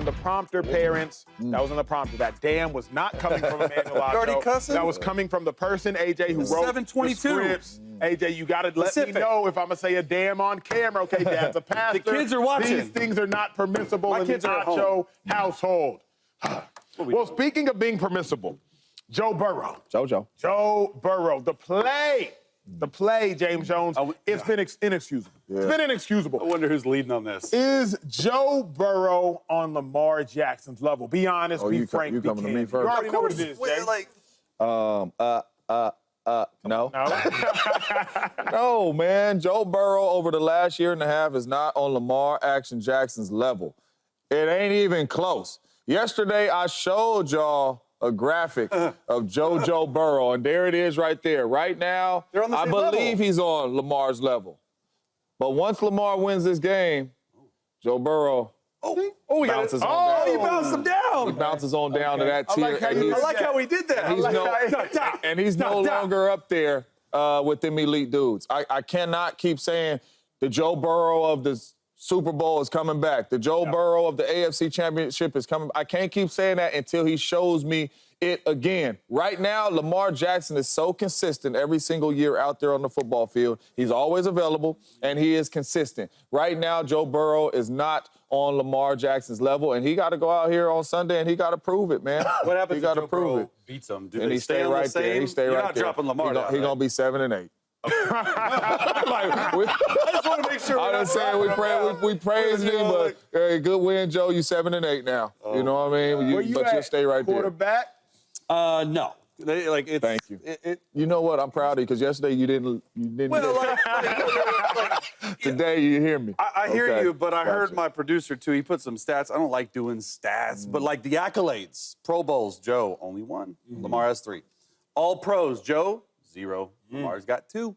in the prompter, parents. That was in the prompter. That damn was not coming from Emmanuel Acho. already cussing? That was coming from the person, AJ, who wrote 722. the scripts. AJ, you got to let me know if I'm going to say a damn on camera. Okay, Dad's a pastor. The kids are watching. These things are not permissible in the Acho household. Well, speaking of being permissible, Joe Burrow. Joe Burrow. The play, James Jones, it's been inexcusable. Yeah. It's been inexcusable. I wonder who's leading on this. Is Joe Burrow on Lamar Jackson's level? Be honest, be frank, you be coming to me candid. first? You already know what it is, Jay. No. No, man. Joe Burrow over the last year and a half is not on Lamar Jackson's level. It ain't even close. Yesterday, I showed y'all a graphic of Joe Burrow, and there it is right there. Right now, I believe he's on Lamar's level. But once Lamar wins this game, Joe Burrow bounces on down. He bounced him down. He bounces on down to that tier. I like how he did that. And he's no longer up there with them elite dudes. I cannot keep saying the Joe Burrow of the Super Bowl is coming back. The Joe Burrow of the AFC Championship is coming. I can't keep saying that until he shows me it again. Right now, Lamar Jackson is so consistent every single year out there on the football field. He's always available, and he is consistent. Right now, Joe Burrow is not on Lamar Jackson's level, and he got to go out here on Sunday, and he got to prove it, man. What happens if Joe Burrow beats him? Do and they stay on right the same? there. He stay You're right not there. dropping Lamar down, He's going to be 7-8. I just want to make sure. I done said we praise him, but hey, good win, Joe. You 7-8 now. You know what I mean? But you stay right there. Quarterback? No. Thank you. You know what? I'm proud of you because yesterday you didn't. Well, Today you hear me. I hear you, but I heard my producer too. He put some stats. I don't like doing stats, but like the accolades, Pro Bowls, Joe only 1. Lamar has 3. All Pros, Joe 0. Lamar's got 2.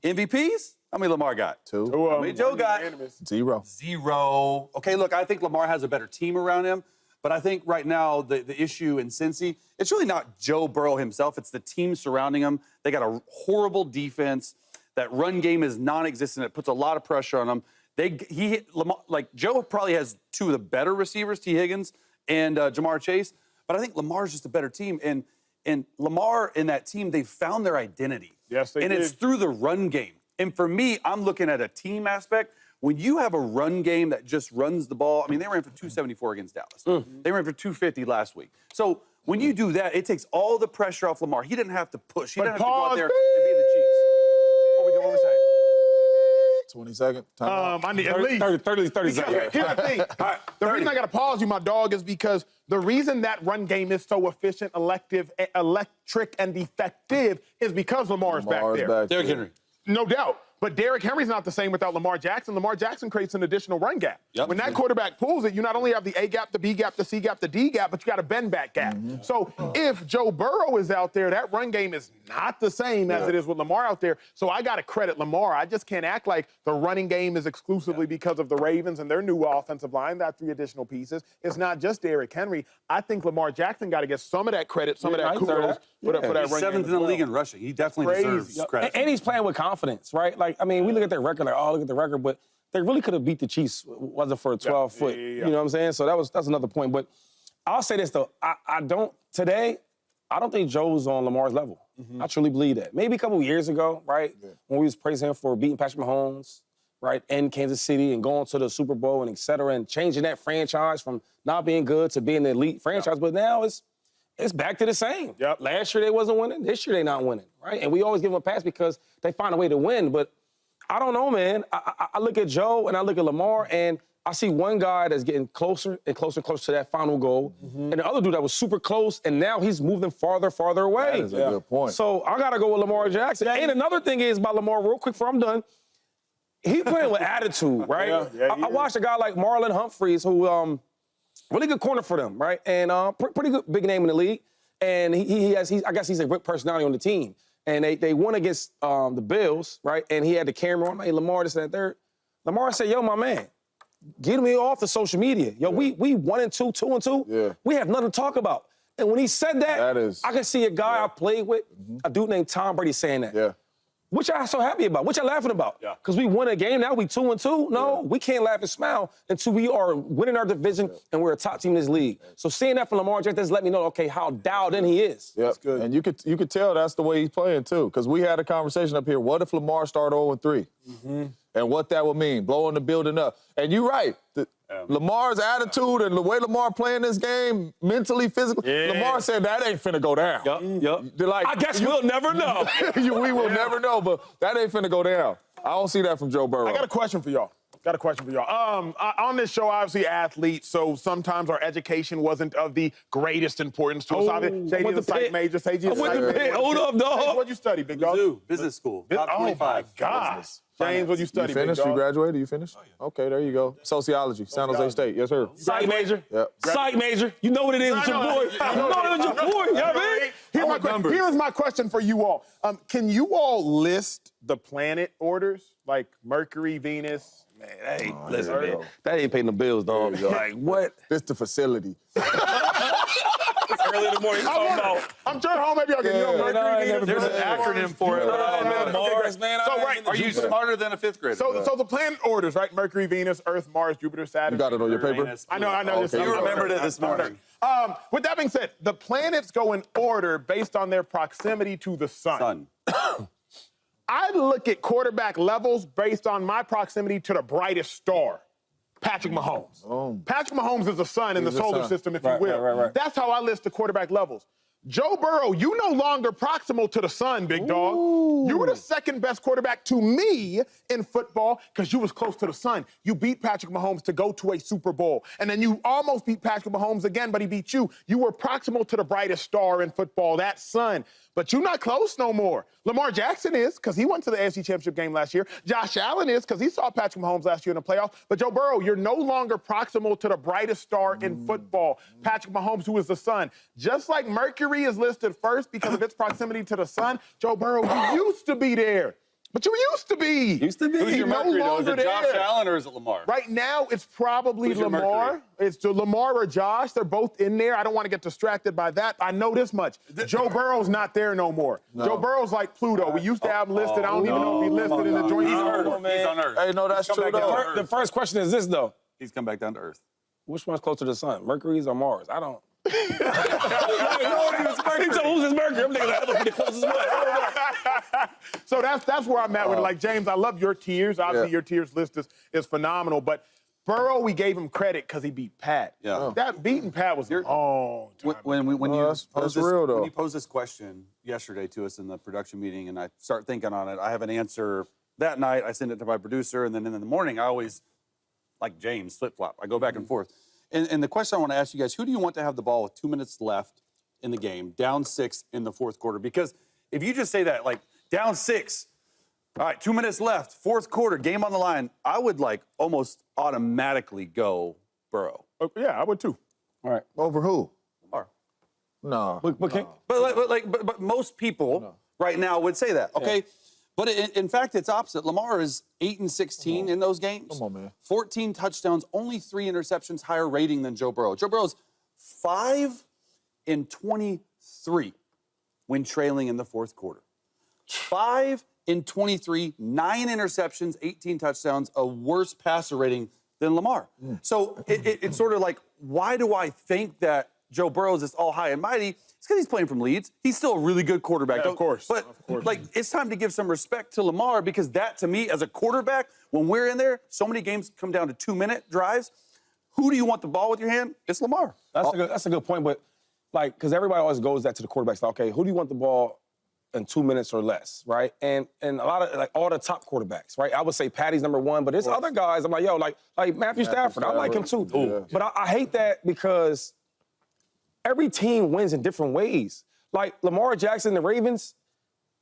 MVPs? How many Lamar got? 2. How many Joe got? 0. 0. Okay, look, I think Lamar has a better team around him, but I think right now the issue in Cincy, it's really not Joe Burrow himself, it's the team surrounding him. They got a horrible defense. That run game is non-existent. It puts a lot of pressure on him. Joe probably has 2 of the better receivers, T. Higgins and Jamar Chase, but I think Lamar's just a better team. And Lamar and that team, they found their identity. Yes, they did. And it's through the run game. And for me, I'm looking at a team aspect. When you have a run game that just runs the ball, I mean, they ran for 274 against Dallas. They ran for 250 last week. So when you do that, it takes all the pressure off Lamar. He didn't have to push. He didn't have to go out there and be the Chiefs. What we saying? 20 seconds. I need at least 30 seconds. Here's the thing. The reason I got to pause you, my dog, is because the reason that run game is so efficient, electric, and effective is because Lamar is back there. Derrick Henry. No doubt. But Derrick Henry's not the same without Lamar Jackson. Lamar Jackson creates an additional run gap. When that quarterback pulls it, you not only have the A gap, the B gap, the C gap, the D gap, but you got a bend back gap. So if Joe Burrow is out there, that run game is not the same as it is with Lamar out there. So I got to credit Lamar. I just can't act like the running game is exclusively because of the Ravens and their new offensive line, that 3 additional pieces. It's not just Derrick Henry. I think Lamar Jackson got to get some of that credit, some of that kudos for that run He's 7th game in the league in rushing. He definitely deserves credit. And he's playing with confidence, right? Like, I mean, we look at their record, like, oh, look at the record, but they really could have beat the Chiefs, wasn't for a 12-foot. You know what I'm saying? So that's another point. But I'll say this, though. I don't think Joe's on Lamar's level. I truly believe that. Maybe a couple of years ago, right, when we was praising him for beating Patrick Mahomes, right, in Kansas City and going to the Super Bowl and et cetera, and changing that franchise from not being good to being the elite franchise. But now it's back to the same. Last year they wasn't winning. This year they not winning, right? And we always give them a pass because they find a way to win. But I don't know, man. I look at Joe and I look at Lamar, and I see one guy that's getting closer and closer and closer to that final goal, and the other dude that was super close, and now he's moving farther away. That is a good point. So I got to go with Lamar Jackson. And another thing is about Lamar, real quick before I'm done, he playing with attitude, right? I watched a guy like Marlon Humphreys, who really good corner for them, right? And pretty good big name in the league. And I guess he's a great personality on the team. And they won against the Bills, right? And he had the camera on. Hey, Lamar, this and that, third. Lamar said, yo, my man, get me off the social media. Yo, we 1-2, 2-2. Yeah. We have nothing to talk about. And when he said that, I can see a guy I played with, a dude named Tom Brady saying that. What y'all so happy about? What y'all laughing about? Yeah. Because we won a game, now we 2-2? No, we can't laugh and smile until we are winning our division and we're a top team in this league. So seeing that from Lamar Jackson does let me know, okay, how dialed in he is. Yep. That's good. And you could tell that's the way he's playing, too. Because we had a conversation up here. What if Lamar started 0-3? And what that would mean, blowing the building up. And you're right. Lamar's attitude and the way Lamar playing this game, mentally, physically, Lamar said that ain't finna go down. Yep. Like, I guess we'll never know. we will never know, but that ain't finna go down. I don't see that from Joe Burrow. I got a question for y'all. On this show, obviously, athletes, so sometimes our education wasn't of the greatest importance to us. JD is a psych major. Hold up, dog. What'd you study, big dog? Mizzou, business school. Top Oh, 25. my God. James, what'd you study, You big finished? dog? You graduated? You finished? Oh, yeah. Okay, there you go. Sociology, San Jose State. Yes, sir. Psych major. Yep. Psych major. You know what it is with your boy. You know it is with your boy. You know what I mean? Here's my question for you all. Can you all list the planet orders? Like Mercury, Venus? Man, hey, listen, man. That ain't paying the bills, dog. Like, what? This the facility. Early in the morning, I'm sure home maybe I'll get Mercury, Venus. There's an acronym for it. Mars, man. So, right, Are you smarter than a fifth grader? So the planet orders, right? Mercury, Venus, Earth, Mars, Jupiter, Saturn. You got it on your paper? Uranus, I know. Okay. You remembered it this morning. With that being said, the planets go in order based on their proximity to the sun. I look at quarterback levels based on my proximity to the brightest star, Patrick Mahomes. Patrick Mahomes is the sun in the solar system, if you will. Right. That's how I list the quarterback levels. Joe Burrow, you no longer proximal to the sun, big dog. You were the second best quarterback to me in football because you was close to the sun. You beat Patrick Mahomes to go to a Super Bowl. And then you almost beat Patrick Mahomes again, but he beat you. You were proximal to the brightest star in football, that sun. But you're not close no more. Lamar Jackson is because he went to the AFC Championship game last year. Josh Allen is because he saw Patrick Mahomes last year in the playoffs. But Joe Burrow, you're no longer proximal to the brightest star in football, Patrick Mahomes, who is the sun. Just like Mercury is listed first because of its proximity to the sun, Joe Burrow, you used to be there. But you used to be. Who's He's your no Mercury, though? Is longer it Josh there. Allen or is it Lamar? Right now, it's probably Who's your Lamar. Mercury? It's to Lamar or Josh. They're both in there. I don't want to get distracted by that. I know this much. Joe Burrow's not there no more. No. Joe Burrow's like Pluto. We used to have him listed. I don't even know if he listed in the joint. He's on Earth. Earth. He's on Earth. Hey, no, that's He's come true, back down to though. Earth. The first question is this, though. He's come back down to Earth. Which one's closer to the sun, Mercury's or Mars? I don't. Who's his Mercury? I'm thinking that must be the closest one. So that's where I'm at with it. Like, James, I love your tiers. Obviously, your tiers list is phenomenal. But Burrow, we gave him credit because he beat Pat. Yeah. That beating Pat was a long time. When you that's posed real, though. When you posed this question yesterday to us in the production meeting, and I start thinking on it, I have an answer that night. I send it to my producer, and then in the morning, I always, like James, flip-flop. I go back and forth. And the question I want to ask you guys, who do you want to have the ball with 2 minutes left in the game, down 6 in the fourth quarter? Because if you just say that, like, down 6, all right, 2 minutes left, fourth quarter, game on the line, I would, like, almost automatically go Burrow. Yeah, I would too. All right. Over who? Lamar. No. But most people right now would say that, okay? Yeah. But in fact, it's opposite. Lamar is 8-16 in those games. Come on, man. 14 touchdowns, only 3 interceptions, higher rating than Joe Burrow. Joe Burrow's 5-23 when trailing in the fourth quarter. 5-23, 9 interceptions, 18 touchdowns, a worse passer rating than Lamar. So it's sort of like, why do I think that Joe Burrow is this all high and mighty? It's because he's playing from Leeds. He's still a really good quarterback. Yeah, of course. But, like, it's time to give some respect to Lamar because that, to me, as a quarterback, when we're in there, so many games come down to 2-minute drives. Who do you want the ball with your hand? It's Lamar. That's a good point, but, like, because everybody always goes that to the quarterbacks. Like, okay, who do you want the ball in 2 minutes or less, right? And a lot of, like, all the top quarterbacks, right? I would say Patty's number 1, but there's other guys. I'm like, yo, like Matthew Stafford. I like him too. Yeah. But I hate that because every team wins in different ways. Like Lamar Jackson, the Ravens,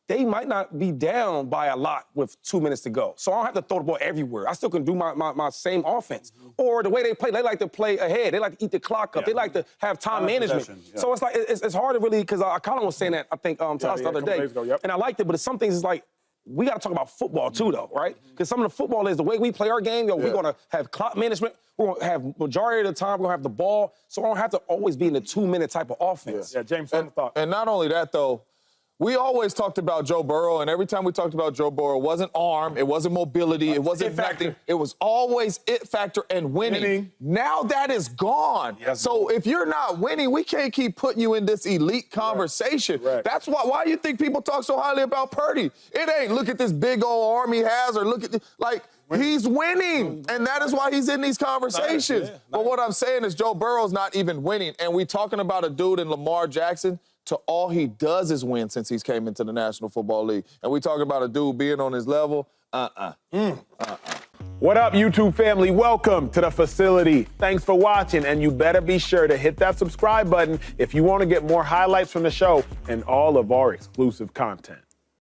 they might not be down by a lot with 2 minutes to go. So I don't have to throw the ball everywhere. I still can do my same offense. Or the way they play, they like to play ahead. They like to eat the clock up. They like to have time management. Yeah. So it's like, it's hard to really, because Colin was saying that, I think, to us the other day. And I liked it, but some things is like, we got to talk about football too, though, right? Because some of the football is the way we play our game. We're going to have clock management. We're going to have majority of the time, we're going to have the ball. So I don't have to always be in the 2 minute type of offense. Yeah, James, final thought. And not only that, though, We always talked about Joe Burrow, and every time we talked about Joe Burrow, it wasn't arm, it wasn't mobility, it wasn't nothing. It was always it factor and winning. Now that is gone. Yes, so if you're not winning, we can't keep putting you in this elite conversation. Right. That's why you think people talk so highly about Purdy. It ain't look at this big old arm he has or look at he's winning, and that is why he's in these conversations. But what I'm saying is Joe Burrow's not even winning, and we talking about a dude in Lamar Jackson to all he does is win since he's came into the National Football League. And we talking about a dude being on his level, What up, YouTube family? Welcome to the facility. Thanks for watching, and you better be sure to hit that subscribe button if you want to get more highlights from the show and all of our exclusive content.